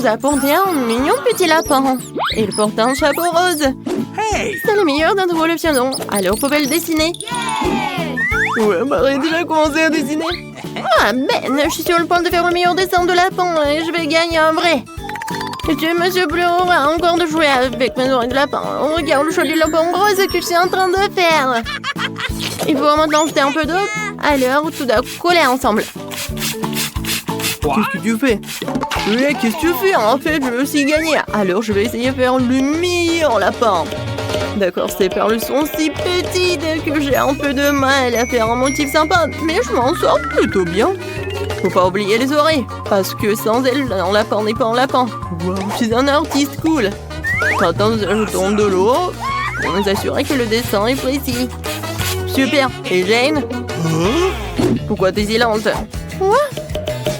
nous a apporté un mignon petit lapin. Il porte un chapeau rose. C'est le meilleur d'entre le piano. Alors, faut le dessiner. Ouais, Marie a déjà commencé à dessiner. Ah, Ben, je suis sur le point de faire le meilleur dessin de lapin et je vais gagner un vrai. Et tu, Monsieur Bleu, aura encore de jouer avec mes oreilles de lapin. On regarde le joli lapin rose que je suis en train de faire. Il faut maintenant jeter un peu d'eau. Alors, tout doit coller ensemble. Qu'est-ce que tu fais? Oui, qu'est-ce que tu fais? En fait, je veux aussi gagner. Alors, je vais essayer de faire le meilleur lapin. D'accord, ces perles sont si petites que j'ai un peu de mal à faire un motif sympa. Mais je m'en sors plutôt bien. Faut pas oublier les oreilles. Parce que sans elles, un lapin n'est pas un lapin. Wow, je suis un artiste cool. Maintenant, nous ajoutons de l'eau pour nous assurer que le dessin est précis. Super. Et Jane? Pourquoi t'es silente? Quoi?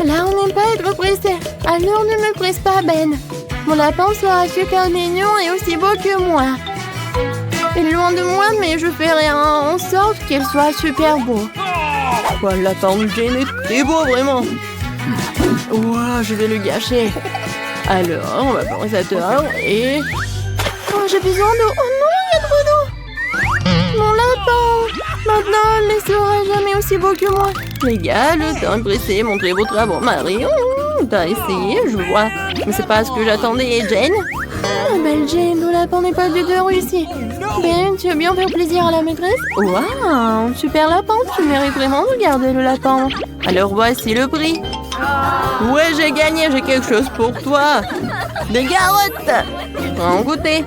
Là, on n'aime pas être pressé. Alors ne me presse pas, Ben. Mon lapin sera super mignon et aussi beau que moi. Il est loin de moi, mais je ferai en sorte qu'il soit super beau. Oh, le lapin de Jane est très beau, vraiment. Wow, je vais le gâcher. Alors, on va prendre ça dehors et... Oh, j'ai besoin d'eau. Oh non, il y a trop d'eau. Mon lapin. Maintenant, il ne sera jamais aussi beau que moi. Les gars, le temps est pressé. Montrez vos travaux. Marie, t'as essayé, je vois. Mais c'est pas ce que j'attendais. Et Jane? Oh, belle Jane, le lapin n'est pas du tout réussi. Ben, tu veux bien faire plaisir à la maîtresse? Waouh, super lapin. Tu mérites vraiment de garder le lapin. Alors voici le prix. Ouais, j'ai gagné. J'ai quelque chose pour toi. Des carottes. En goûter.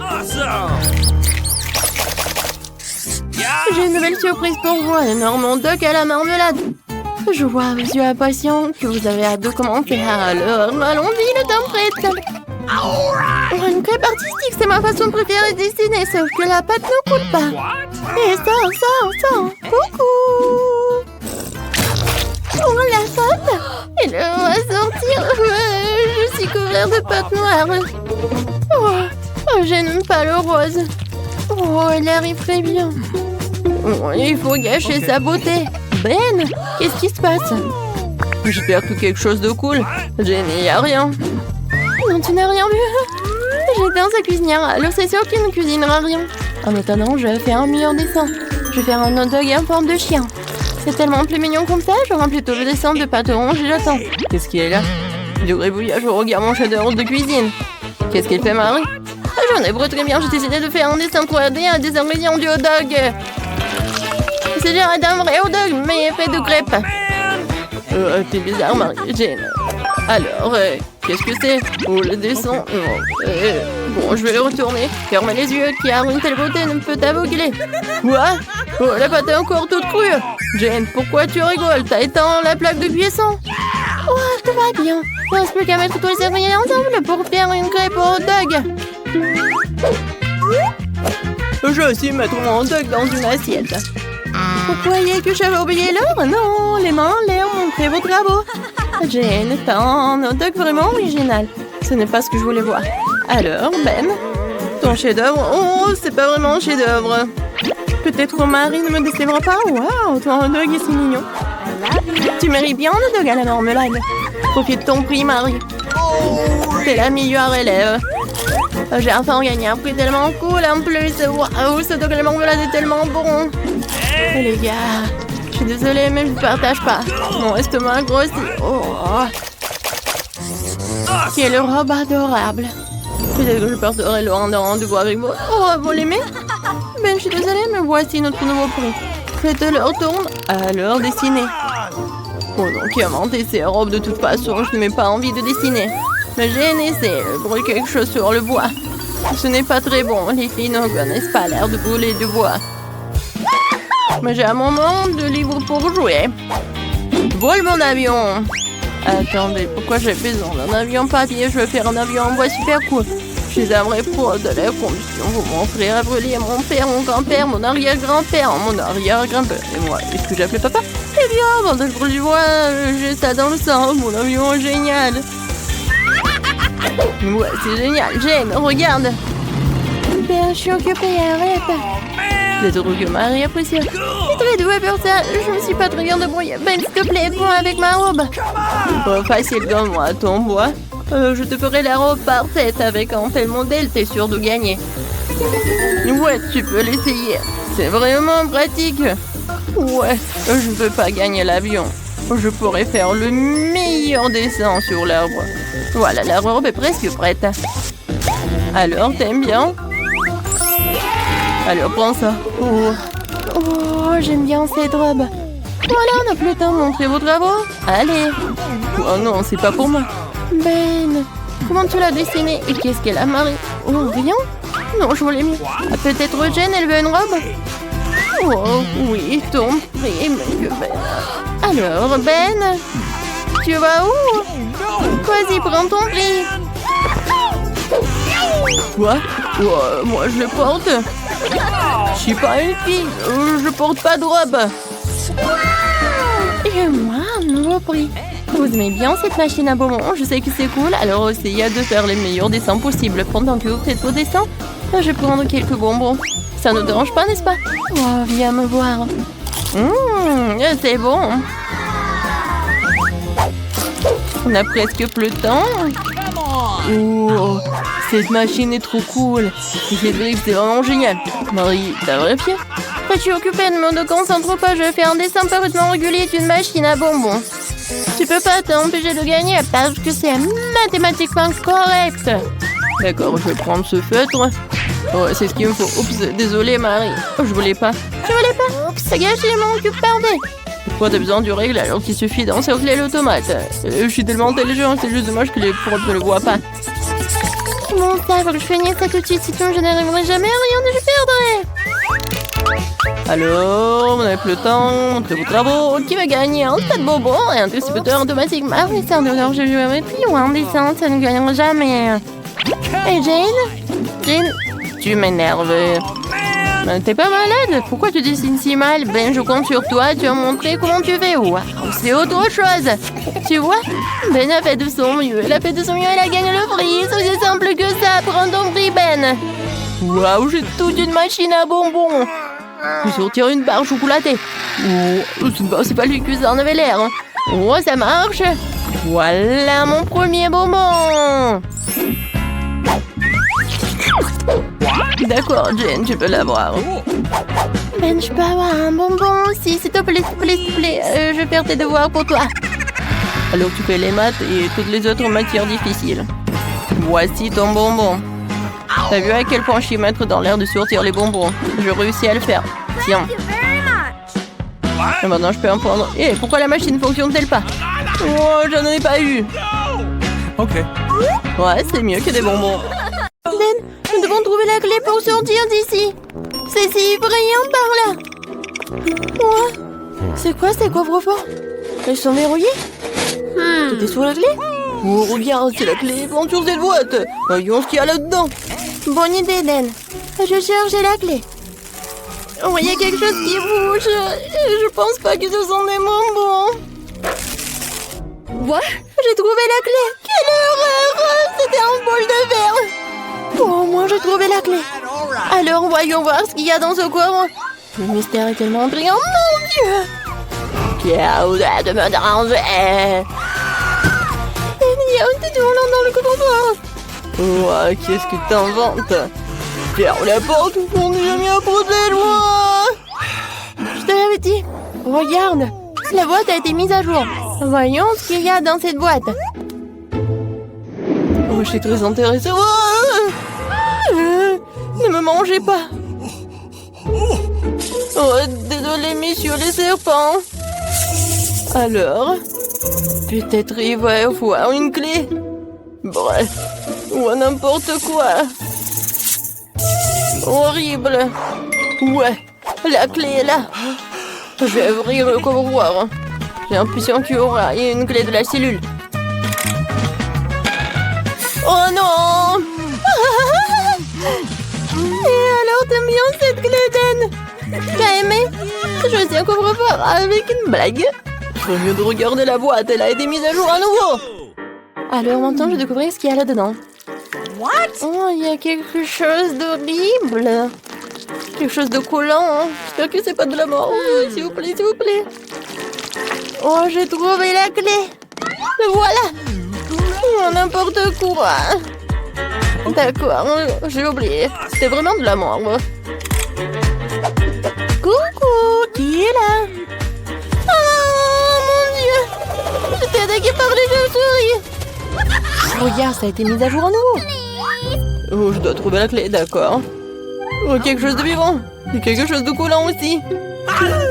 J'ai une nouvelle surprise pour vous, un énorme duck à la marmelade. Je vois à vos yeux impatients que vous avez hâte de commencer. Alors, allons-y, le temps prête. Une crêpe artistique, c'est ma façon préférée de dessiner, sauf que la pâte ne coule pas. Et ça. Coucou. Oh, la pâte. Elle va sortir. Je suis couverte de pâte noire. Oh, je n'aime pas le rose. Oh, elle arrive très bien. Oh, il faut gâcher sa beauté. Ben, qu'est-ce qui se passe? J'espère que quelque chose de cool. Jane, il n'y a rien. Non, tu n'as rien vu. J'étais sa cuisinière, alors c'est sûr qu'il ne cuisinera rien. En attendant, je vais faire un meilleur dessin. Je vais faire un hot dog en forme de chien. C'est tellement plus mignon comme ça, j'aurai plutôt le dessin de pâte orange et j'attends. Qu'est-ce qu'il est là? Du gribouillage au regard mon chef-d'œuvre de cuisine. Qu'est-ce qu'il fait, Marie? J'en ai très bien, j'ai décidé de faire un dessin 3D à des ingrédients du hot dog. C'est genre d'un vrai hot dog, mais fait de crêpes. T'es bizarre, Marie. Jane. Alors, qu'est-ce que c'est? Oh, le dessin. Bon, je vais le retourner. Ferme les yeux, car une telle beauté ne peut t'aveugler. Quoi? Oh, la pâte est encore toute crue. Jane, pourquoi tu rigoles? T'as éteint la plaque de cuisson? Oh, tout va bien. Il ne reste plus qu'à mettre tous les ingrédients ensemble pour faire une crêpe au hot dog. Je vais aussi mettre mon hot dog dans une assiette. Vous croyez que j'avais oublié l'heure? Non, les mains en l'air, montrez vos travaux. Jane, t'as un hot dog vraiment original. Ce n'est pas ce que je voulais voir. Alors, Ben, ton chef-d'œuvre? Oh, c'est pas vraiment un chef-d'œuvre. Peut-être Marie ne me décevra pas. Waouh, ton hot dog est si mignon. Tu mérites bien un hot dog à la marmelade. Profite de ton prix, Marie. T'es la meilleure élève. J'ai enfin gagné un prix tellement cool en plus. Waouh, ce dog à la marmelade est tellement bon. Oh, les gars, je suis désolée, mais je ne partage pas. Mon estomac grossit. Oh. Quelle robe adorable. Peut-être que je porterai le rendez-vous avec vous. Oh, vous l'aimez? Ben, je suis désolée, mais voici notre nouveau prix. Faites leur tour, alors dessinez. Oh non, qui a inventé ces robes de toute façon? Je n'ai pas envie de dessiner. Mais j'ai essayé de brûler quelque chose sur le bois. Ce n'est pas très bon. Les filles ne connaissent pas l'air de brûler du bois. Mais j'ai un moment de livre pour jouer. Vole mon avion. Attendez, pourquoi j'ai besoin d'un avion papier? Je vais faire un avion en bois super cool. Je suis un vrai pro de l'air condition. Mon frère a brûlé, mon père, mon grand-père, mon arrière-grand-père, mon arrière-grand-père. Et moi, est-ce que j'ai appelé papa? Eh bien, pendant que je brûle du bois, j'ai ça dans le sang. Mon avion est génial. Ouais, c'est génial. Jane, regarde. Ben, je suis occupée, arrête. Les trucs que Marie apprécie. C'est très doué pour ça. Je me suis pas très bien débrouillée. Ben, s'il te plaît, prends avec ma robe. Oh, facile comme moi, ton bois. Je te ferai la robe parfaite avec un tel modèle, t'es sûr de gagner. Ouais, tu peux l'essayer. C'est vraiment pratique. Ouais, je ne veux pas gagner l'avion. Je pourrais faire le meilleur dessin sur l'arbre. Voilà, la robe est presque prête. Alors, t'aimes bien? Alors, prends ça. Oh, j'aime bien cette robe. Voilà, on n'a plus le temps de montrer vos travaux. Allez. Oh non, c'est pas pour moi. Ben, comment tu l'as dessinée? Et qu'est-ce qu'elle a, Marie? Oh, rien? Non, je voulais mieux. Ah, peut-être Jen, elle veut une robe? Oh, oui, ton prix, monsieur Ben. Alors, Ben, tu vas où? Vas-y, prends ton prix. Quoi? Oh, moi, je le porte. Je suis pas une fille. Je porte pas de robe. Et moi, un nouveau prix. Vous aimez bien cette machine à bonbons? Je sais que c'est cool, alors essayez de faire les meilleurs dessins possibles. Pendant que vous faites vos dessins, je vais prendre quelques bonbons. Ça ne dérange pas, n'est-ce pas? Oh, viens me voir. C'est bon. On a presque plus de temps. Oh, cette machine est trop cool. C'est vrai que c'est vraiment génial. Marie, t'as vérifié? Je suis occupée, ne me concentre pas. Je fais un dessin parfaitement régulier d'une machine à bonbons. Tu peux pas t'empêcher de gagner parce que c'est mathématiquement correct. D'accord, je vais prendre ce feutre. Ouais, c'est ce qu'il me faut. Oups, désolée Marie. Oh, je voulais pas. Tu voulais pas? Oups, ça gâche mon cube, pardon. Pourquoi t'as besoin du règle alors qu'il suffit d'encercler l'automate? Je suis tellement intelligent, c'est juste dommage que les profs ne le voient pas. Bon, ça, faut que je finisse ça tout de suite, sinon je n'arriverai jamais à rien et je perdrai. Alors, on n'a plus le temps, montrez vos travaux. Qui va gagner un tas de bonbons et un distributeur automatique? Ah oui, c'est un donneur de géométrie ou un dessin, ça ne gagnera jamais. Et Jane, tu m'énerves. T'es pas malade? Pourquoi tu dessines si mal? Ben, je compte sur toi, tu vas montrer comment tu fais. Waouh, c'est autre chose. Tu vois? Ben a fait de son mieux. Elle a fait de son mieux, elle a gagné le prix. C'est aussi simple que ça. Prends ton prix, Ben. Waouh, j'ai toute une machine à bonbons. Je vais sortir une barre chocolatée. Oh, c'est pas lui que ça en avait l'air. Oh, ça marche. Voilà mon premier bonbon. D'accord, Jen, tu peux l'avoir. Ben, je peux avoir un bonbon aussi, s'il te plaît, s'il te plaît, s'il te plaît. Je vais faire tes devoirs pour toi. Alors tu fais les maths et toutes les autres matières difficiles. Voici ton bonbon. T'as vu à quel point je suis maître dans l'air de sortir les bonbons? Je réussis à le faire. Tiens. Et maintenant je peux en prendre. Et pourquoi la machine ne fonctionne-t-elle pas? Oh, j'en ai pas eu. Ok. Ouais, c'est mieux que des bonbons. Ben, nous devons trouver la clé pour sortir d'ici. C'est si brillant par là. Ouais. C'est quoi ces coffres-forts? Elles sont verrouillées? T'étais sur la clé? Oh, regarde, c'est la clé pour sur cette boîte. Voyons ce qu'il y a là-dedans. Bonne idée, Den. Je cherche la clé. Oh, il y a quelque chose qui bouge. Je pense pas que ce sont des bonbons. What? J'ai trouvé la clé. Quelle horreur! C'était un bol de verre. Oh, moi j'ai trouvé la clé. Alors voyons voir ce qu'il y a dans ce coffre. Le mystère est tellement brillant, mon Dieu. Qui a osé de me déranger? Il y a un petit volant dans le coffre-fort. Oh, qu'est-ce que t'inventes? Ferme la porte, on n'est jamais à portée de moi. Je te l'avais dit. Regarde, la boîte a été mise à jour. Voyons ce qu'il y a dans cette boîte. Oh, je suis très intéressée. Ne me mangez pas. Oh, désolé, messieurs les serpents. Alors, peut-être il va y avoir une clé. Bref, ou n'importe quoi. Horrible. Ouais, la clé est là. Je vais ouvrir le coffre-fort. J'ai l'impression qu'il y aura une clé de la cellule. Oh non! Et alors, t'aimes bien cette clé, Den? T'as aimé? Je suis un coffre-fort avec une blague. Au mieux de regarder la boîte, elle a été mise à jour à nouveau. Alors maintenant, je vais découvrir ce qu'il y a là-dedans. What? Oh, il y a quelque chose d'horrible. Quelque chose de collant. Hein. J'espère que c'est pas de la mort. Oh, s'il vous plaît, s'il vous plaît. Oh, j'ai trouvé la clé. Le voilà. On a n'importe quoi. D'accord, j'ai oublié. C'était vraiment de la mort. Coucou, qui est là? Oh mon Dieu! J'étais attaquée par les chauves-souris. Regarde, ça a été mis à jour à nouveau. Oh, je dois trouver la clé, d'accord. Oh, quelque chose de vivant. Et quelque chose de coulant aussi.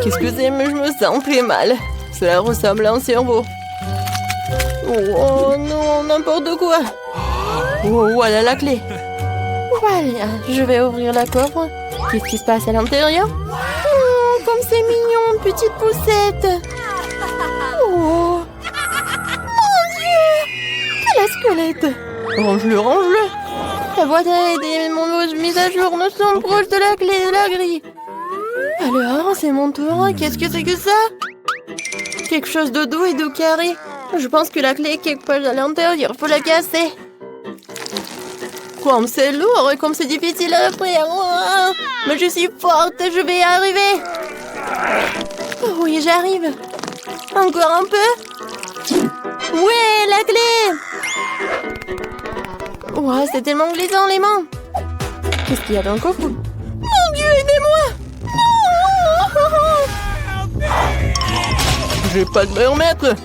Qu'est-ce que c'est? Mais je me sens très mal. Cela ressemble à un cerveau. Oh non, n'importe quoi. Oh, voilà la clé. Voilà, je vais ouvrir la coffre. Qu'est-ce qui se passe à l'intérieur? Oh, comme c'est mignon, petite poussette. Oh, mon Dieu! Quel squelette! Range-le, range-le. La boîte a été mise à jour. Nous sommes proches de la clé de la grille. Alors, c'est mon tour. Qu'est-ce que c'est que ça? Quelque chose de doux et de carré. Je pense que la clé est quelque part à l'intérieur. Faut la casser. Comme c'est lourd et comme c'est difficile à ouvrir. Oh, mais je suis forte, je vais y arriver. Oh, oui, j'arrive. Encore un peu. Ouais, la clé. Ouah, c'est tellement glissant les mains. Qu'est-ce qu'il y a dans le coffre? Mon Dieu, aidez-moi! Non! J'ai pas de me remettre.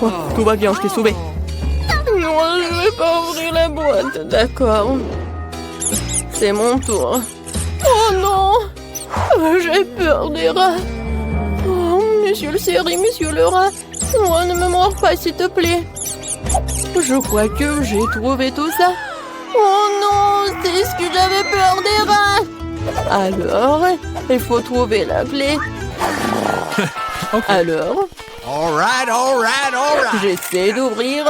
Oh, tout va bien, je t'ai sauvé. Non, je vais pas ouvrir la boîte. D'accord. C'est mon tour. Oh non! J'ai peur des rats. Oh, monsieur le série, monsieur le rat. Oh, ne me mords pas, s'il te plaît. Je crois que j'ai trouvé tout ça. Oh non, c'est ce que j'avais peur des rats. Alors, il faut trouver la clé. Okay. Alors, all right. J'essaie d'ouvrir.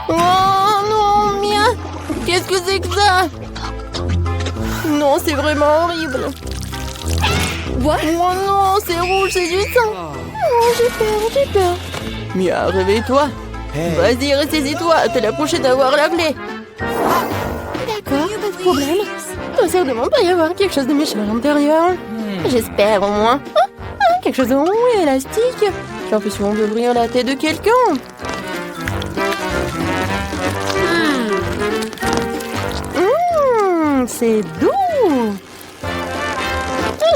Oh non, Mia. Qu'est-ce que c'est que ça? Non, c'est vraiment horrible. What? Oh non, c'est rouge, c'est du sang. Oh, j'ai peur. Mia, réveille-toi. Hey. Vas-y, ressaisis-toi. T'es la prochaine à avoir la clé. D'accord, pas de problème. Il doit certainement pas y avoir quelque chose de méchant à l'intérieur. J'espère au moins. Quelque chose de rond et élastique. J'ai l'impression d'ouvrir la tête de quelqu'un. C'est doux.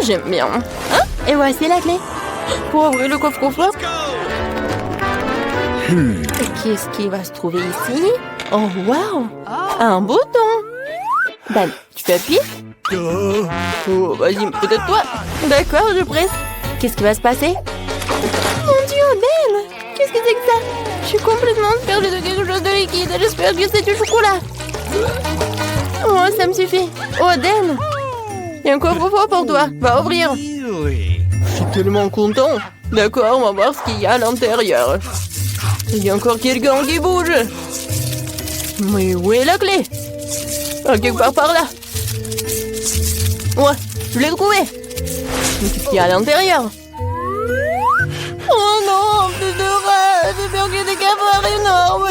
J'aime bien. Et voici la clé. Pour ouvrir le coffre-fort. Qu'est-ce qui va se trouver ici? Oh, wow! Un bouton! Ben, tu appuies? Oh, vas-y, peut-être toi. D'accord, je presse. Qu'est-ce qui va se passer? Mon Dieu, Ben! Qu'est-ce que c'est que ça? Je suis complètement perdue de quelque chose de liquide. J'espère que c'est du chocolat. Oh, ça me suffit. Oh, Dan! Il y a un coffre-fort pour toi. Va ouvrir. Je suis tellement content. D'accord, on va voir ce qu'il y a à l'intérieur. Il y a encore quelqu'un qui bouge. Mais où est la clé? Quelque part par là. Ouais, je l'ai trouvé. Mais qu'est-ce qu'il y a à l'intérieur? Oh non, plus de rats. J'ai peur qu'il y ait des cafards énormes.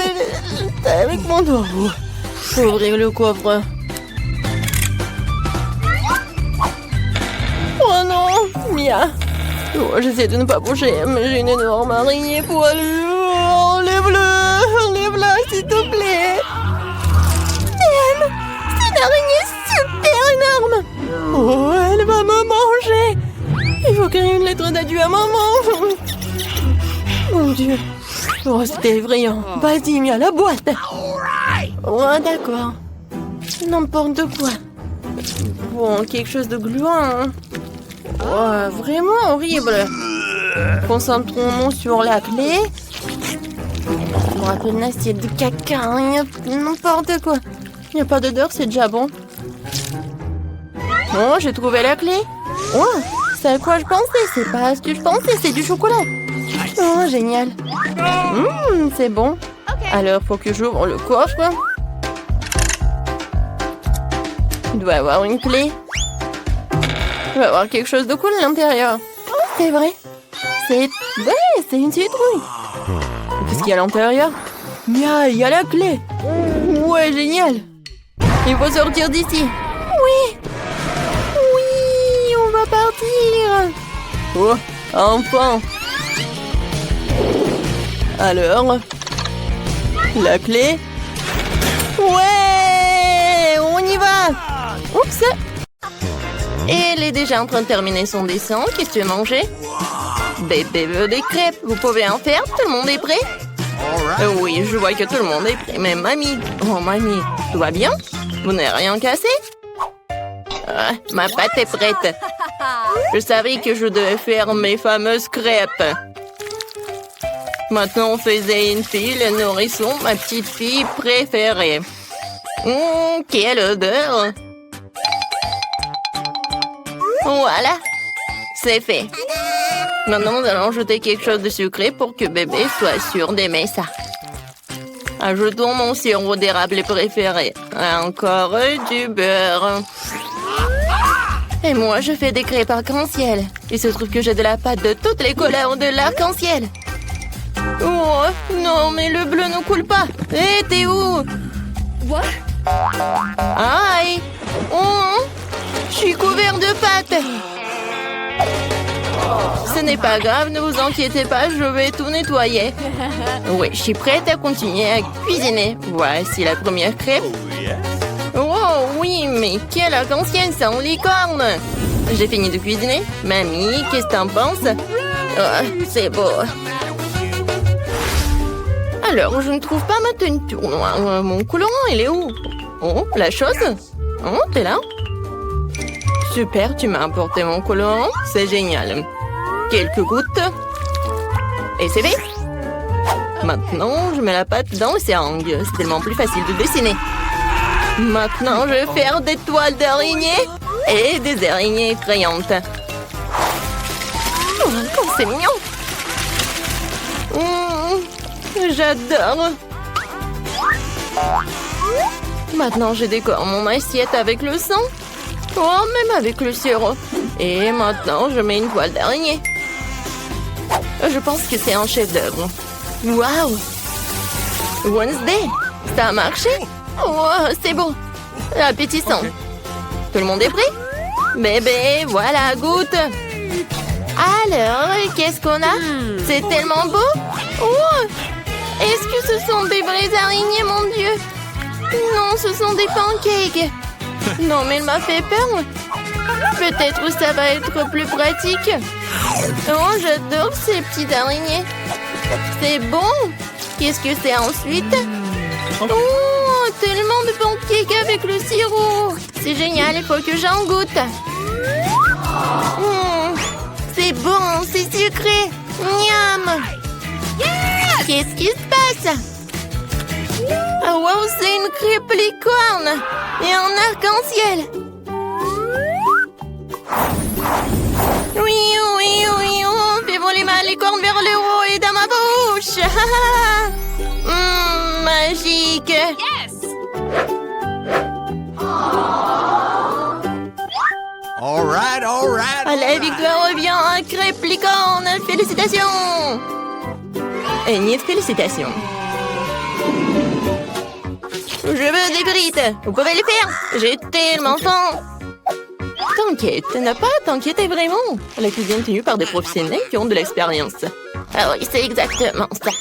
Avec mon doigt. Faut ouvrir le coffre. Oh non, Mia. Oh, j'essaie de ne pas bouger, mais j'ai une énorme araignée poilue. Enlève-la, s'il te plaît. Dan, c'est une araignée super énorme. Oh, elle va me manger. Il faut créer une lettre d'adieu à maman. Mon Dieu. Oh, c'était effrayant. Vas-y, Mia, la boîte. Oh, d'accord. N'importe quoi. Bon, quelque chose de gluant. Oh, vraiment horrible. Concentrons-nous sur la clé. Je me rappelle une assiette de caca. N'importe quoi. Il n'y a pas d'odeur, c'est déjà bon. Oh, j'ai trouvé la clé. Oh, c'est à quoi je pensais. C'est pas ce que je pensais, c'est du chocolat. Oh, génial. C'est bon. Alors, faut que j'ouvre le coffre. Il doit y avoir une clé. Il va y avoir quelque chose de cool à l'intérieur. Oh, c'est vrai. C'est une citrouille. Qu'est-ce qu'il y a à l'intérieur? Mia, il y a la clé. Ouais, génial. Il faut sortir d'ici. Oui, on va partir. Oh, enfin. Alors, La clé. Ouais, on y va. Oups. Elle est déjà en train de terminer son dessin. Qu'est-ce que tu veux manger? Bébé veut des crêpes. Vous pouvez en faire? Tout le monde est prêt? Oui, je vois que tout le monde est prêt. Mais mamie, oh mamie, tout va bien? Vous n'avez rien cassé? Ma pâte est prête. Je savais que je devais faire mes fameuses crêpes. Maintenant, on faisait une fille, le nourrisson, ma petite fille préférée. Quelle odeur! Voilà, c'est fait. Maintenant, nous allons ajouter quelque chose de sucré pour que bébé soit sûr d'aimer ça. Ajoutons mon sirop d'érable préféré. Encore du beurre. Et moi, je fais des crêpes arc-en-ciel. Il se trouve que j'ai de la pâte de toutes les couleurs de l'arc-en-ciel. Oh, non, mais le bleu ne coule pas. Hé, t'es où? What? Aïe! Oh, je suis couvert de pâte. Ce n'est pas grave, ne vous inquiétez pas, je vais tout nettoyer. Oui, je suis prête à continuer à cuisiner. Voici la première crêpe. Oh oui, mais quelle arc-en-ciel sans licorne! J'ai fini de cuisiner. Mamie, qu'est-ce que t'en penses? Oh, c'est beau. Alors, je ne trouve pas ma teinture noire. Mon colorant, il est où? Oh, la chose? Oh, t'es là? Super, tu m'as apporté mon colorant. C'est génial. Quelques gouttes. Et c'est fait. Maintenant, je mets la pâte dans le seringue. C'est tellement plus facile de dessiner. Maintenant, je vais faire des toiles d'araignées et des araignées effrayantes. Oh, c'est mignon. J'adore. Maintenant, je décore mon assiette avec le sang. Oh, même avec le sirop. Et maintenant, je mets une toile d'araignée. Je pense que c'est un chef-d'œuvre. Waouh! Wednesday, ça a marché? Oh, c'est bon. Appétissant. Tout le monde est prêt? Bébé, voilà, goûte. Alors, qu'est-ce qu'on a? C'est tellement beau. Oh! Est-ce que ce sont des vraies araignées, mon Dieu? Non, ce sont des pancakes. Non, mais il m'a fait peur. Peut-être que ça va être plus pratique. Oh, j'adore ces petites araignées. C'est bon. Qu'est-ce que c'est ensuite? Oh, tellement de pancakes avec le sirop. C'est génial, il faut que j'en goûte. C'est bon, c'est sucré. Miam. Qu'est-ce qui se passe? Oh, wow, c'est une crêpe licorne et un arc-en-ciel. Oui, oui, oui, oh, fais voler ma licorne vers le haut et dans ma bouche. Magique. Yes! All right, all right. La victoire revient à crêpe licorne. Félicitations. Et ni félicitations. Je veux des frites. Vous pouvez les faire. J'ai tellement faim. T'inquiète, n'a pas à t'inquiéter vraiment. La cuisine est tenue par des professionnels qui ont de l'expérience. Ah oui, c'est exactement ça.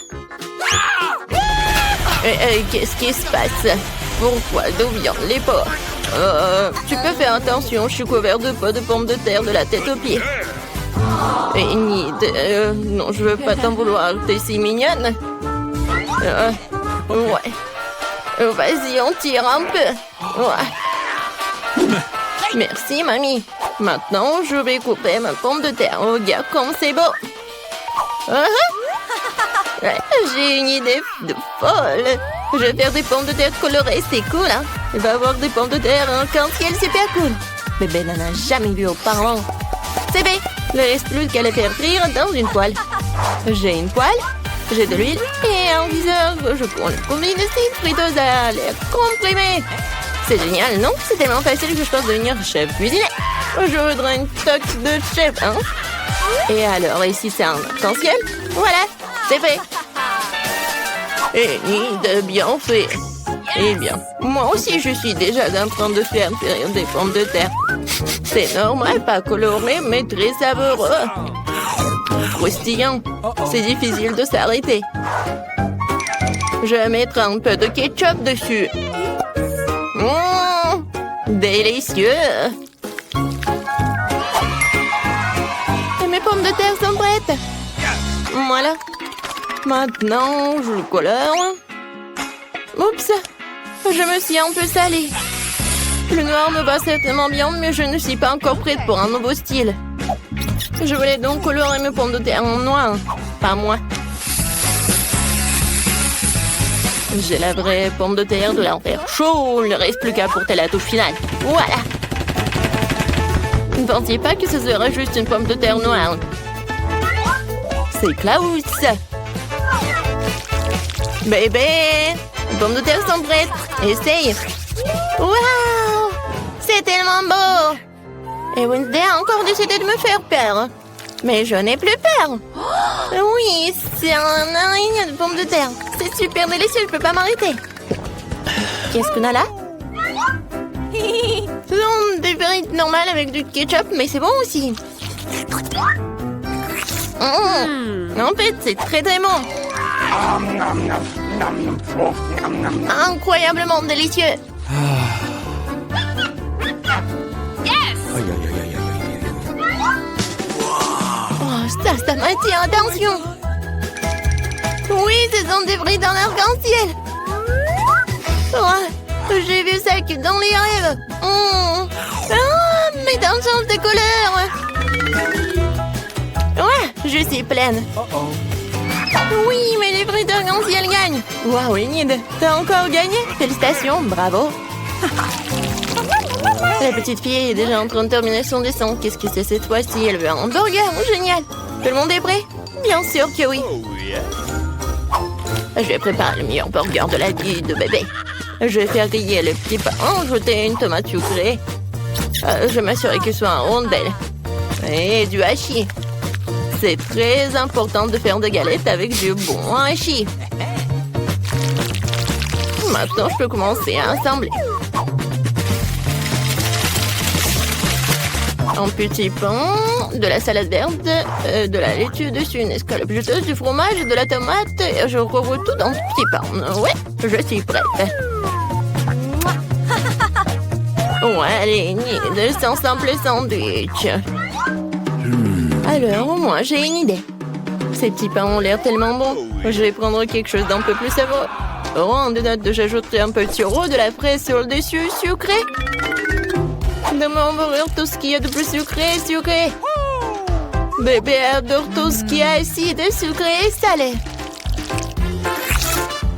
Qu'est-ce qui se passe? Pourquoi? D'où viennent les porcs? Tu peux faire attention, je suis couvert de pots de pommes de terre de la tête aux pieds. Et non, je veux pas t'en vouloir, t'es si mignonne. Ouais. Vas-y, on tire un peu. Ouais. Merci, mamie. Maintenant, je vais couper ma pomme de terre. Regarde comme c'est beau. Ouais, j'ai une idée de folle. Je vais faire des pommes de terre colorées, c'est cool, hein? Il va y avoir des pommes de terre en arc-en-ciel, super cool. Bébé n'en a jamais vu auparavant. C'est bien. Il ne reste plus qu'à les faire frire dans une poêle. J'ai une poêle, j'ai de l'huile et un viseur. Je prends le combine de friteuse à l'air comprimé. C'est génial, non? C'est tellement facile que je pense devenir chef cuisinier. Je voudrais une toque de chef, hein? Et alors, ici, c'est un arc-en-ciel. Voilà, c'est fait. Et ni de bien fait. Eh bien, moi aussi, je suis déjà en train de faire frire des pommes de terre. C'est normal, pas coloré, mais très savoureux. Croustillant. C'est difficile de s'arrêter. Je mettrai un peu de ketchup dessus. Délicieux. Et mes pommes de terre sont prêtes. Voilà. Maintenant, je le colore. Oups, je me suis un peu salée. Le noir me va certainement bien, mais je ne suis pas encore prête pour un nouveau style. Je voulais donc colorer mes pommes de terre en noir. Pas moi. J'ai la vraie pomme de terre de l'enfer chaud. Il ne reste plus qu'à porter la touche finale. Voilà. Ne pensiez pas que ce serait juste une pomme de terre noire. C'est Klaus. Bébé, les pommes de terre sont prêtes. Essaye. Waouh, c'est tellement beau. Et Wednesday a encore décidé de me faire peur. Mais je n'ai plus peur. Oui, c'est un araignée de pommes de terre. C'est super délicieux, je peux pas m'arrêter. Qu'est-ce qu'on a là? Ce sont des frites normales avec du ketchup, mais c'est bon aussi. En fait, c'est très très bon. Incroyablement délicieux. Ça m'attire attention. Oui, ce sont des frites en arc-en-ciel. J'ai vu ça que dans les rêves. Mes dents changent de couleur. Je suis pleine. Oui, mais les frites arc-en-ciel gagnent. Waouh, Enid, t'as encore gagné. Félicitations, bravo. La petite fille est déjà en train de terminer son dessin. Qu'est-ce que c'est cette fois-ci? Elle veut un hamburger. Génial. Tout le monde est prêt? Bien sûr que oui. Je vais préparer le meilleur burger de la vie de bébé. Je vais faire griller le petit pain, ajouter une tomate sucrée. Je vais m'assurer qu'il soit en rondelle. Et du hachis. C'est très important de faire des galettes avec du bon hachis. Maintenant, je peux commencer à assembler. Un petit pain, de la salade verte, de la laitue dessus, une escalope juteuse, du fromage et de la tomate. Et je recouvre tout dans ce petit pain. Ouais, je suis prête. Allez, c'est un simple sandwich. Alors, moi, j'ai une idée. Ces petits pains ont l'air tellement bons. Je vais prendre quelque chose d'un peu plus savoureux. En deux notes, j'ajouterai un peu de sirop, de la fraise sur le dessus, sucré. De mon hamburger, tout ce qu'il y a de plus sucré, sucré. Bébé adore tout ce qui est acide, sucré et salé.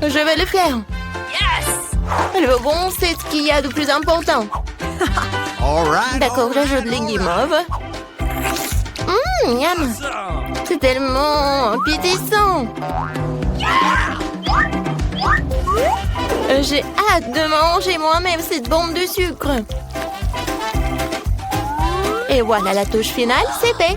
Je vais le faire. Le bon, c'est ce qu'il y a de plus important. D'accord, j'ajoute les guimauves. Miam. C'est tellement appétissant. J'ai hâte de manger moi-même cette bombe de sucre. Et voilà la touche finale, c'est fait.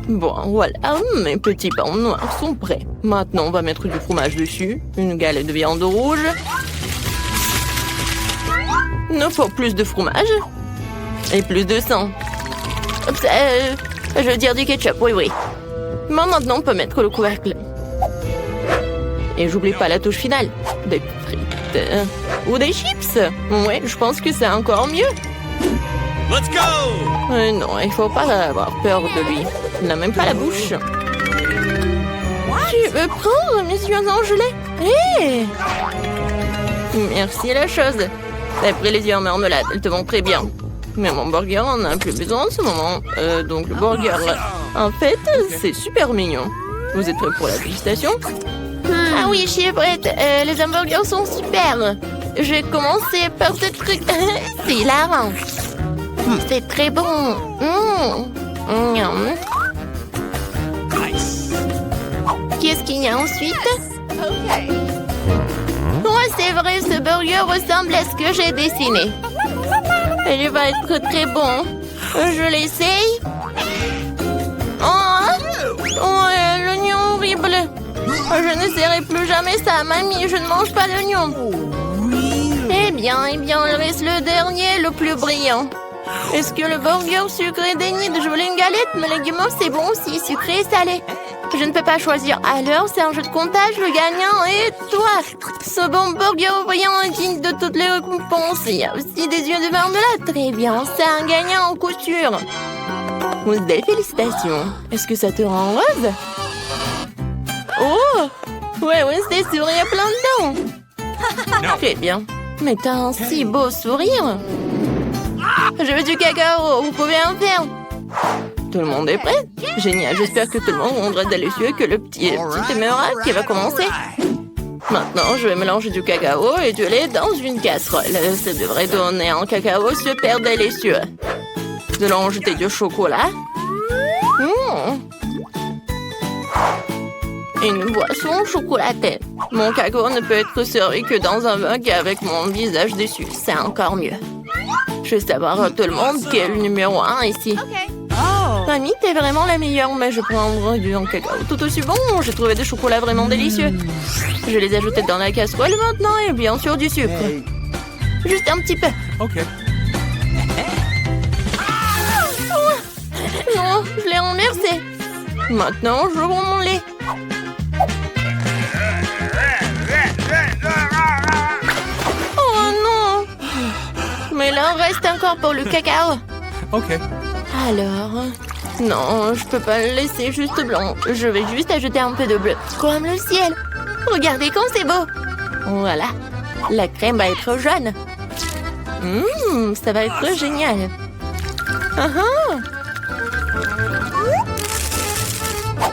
Bon, voilà, mes petits pains noirs sont prêts. Maintenant, on va mettre du fromage dessus, une galette de viande rouge. Il nous faut plus de fromage et plus de sang. Je veux dire du ketchup, oui. Mais maintenant, on peut mettre le couvercle. Et j'oublie pas la touche finale. Des frites ou des chips. Ouais, je pense que c'est encore mieux. Let's go! Non, il faut pas avoir peur de lui. Il n'a même pas la bouche. Tu veux prendre mes yeux en gelée? Hé! Merci la chose. T'as pris les yeux en marmelade, elles te vont très bien. Mais mon burger en a plus besoin en ce moment. Donc le burger, en fait, c'est super mignon. Vous êtes prêts pour la dégustation? Ah oui, je suis prête. Les hamburgers sont super. Je vais commencer par ce truc. C'est hilarant. C'est très bon. Qu'est-ce qu'il y a ensuite? C'est vrai, ce burger ressemble à ce que j'ai dessiné. Il va être très bon. Je l'essaye. L'oignon horrible. Je n'essaierai plus jamais ça, mamie. Je ne mange pas d'oignon. Eh bien, il reste le dernier, le plus brillant. Est-ce que le burger sucré d'Enid? Je voulais une galette, mais les guimauves, c'est bon aussi, sucré et salé. Je ne peux pas choisir. Alors, c'est un jeu de comptage, le gagnant et toi. Ce bon burger brillant est digne de toutes les récompenses. Il y a aussi des yeux de marmelade. Très bien, c'est un gagnant en couture. Wednesday, félicitations. Est-ce que ça te rend heureuse? Oh! Ouais, Wednesday sourit à plein de dents. Très bien. Mais t'as un si beau sourire. Je veux du cacao, vous pouvez en faire. Tout le monde est prêt? Génial, j'espère que tout le monde rendra délicieux et que le petit émeraude qui va commencer. Maintenant, je vais mélanger du cacao et du lait dans une casserole. Ça devrait donner un cacao super délicieux. Nous allons ajouter du chocolat. Une boisson chocolatée. Mon cacao ne peut être servi que dans un mug avec mon visage dessus. C'est encore mieux. Je veux savoir à tout le monde qui est le numéro 1 ici. Mamie, t'es vraiment la meilleure, mais je prendrai du cacao tout aussi bon. J'ai trouvé des chocolats vraiment délicieux. Je vais les ajouter dans la casserole maintenant et bien sûr du sucre. Juste un petit peu. OK. Non, je l'ai renversé. Maintenant, je rends mon lait. Oh non! Mais là, reste encore pour le cacao. OK. Alors, non, je peux pas le laisser juste blanc. Je vais juste ajouter un peu de bleu, comme le ciel. Regardez comme c'est beau. Voilà, la crème va être jaune. Ça va être génial.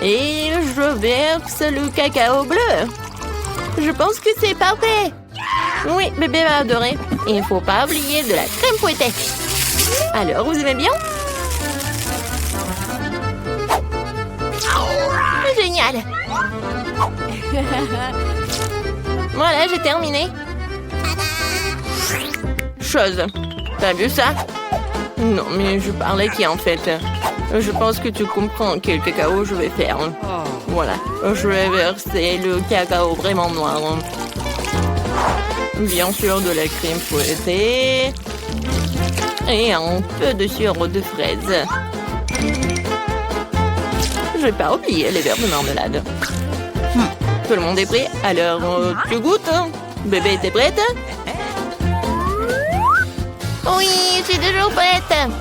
Et je verse le cacao bleu. Je pense que c'est parfait. Oui, bébé va adorer. Et il ne faut pas oublier de la crème fouettée. Alors, vous aimez bien? Génial. Voilà, j'ai terminé. Chose. T'as vu ça? Non, mais je parlais qui en fait. Je pense que tu comprends quel cacao je vais faire. Voilà, je vais verser le cacao vraiment noir. Bien sûr, de la crème fouettée. Et un peu de sirop de fraise. Je vais pas oublier les verres de marmelade. Tout le monde est prêt? Alors, tu goûtes? Bébé, t'es prête? Oui, je suis toujours prête.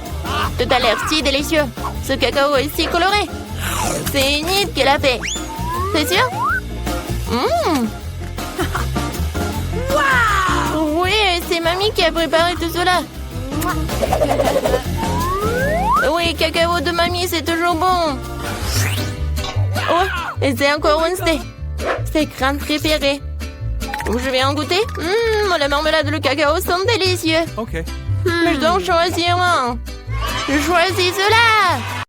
Tout a l'air si délicieux. Ce cacao est si coloré. C'est Enid qui l'a fait. C'est sûr? Oui, c'est mamie qui a préparé tout cela. Oui, cacao de mamie, c'est toujours bon. Oh, et c'est encore Wednesday. Ses crânes préférées. Je vais en goûter. La marmelade et le cacao sont délicieux. OK. Mais je dois en choisir un. Je choisis cela.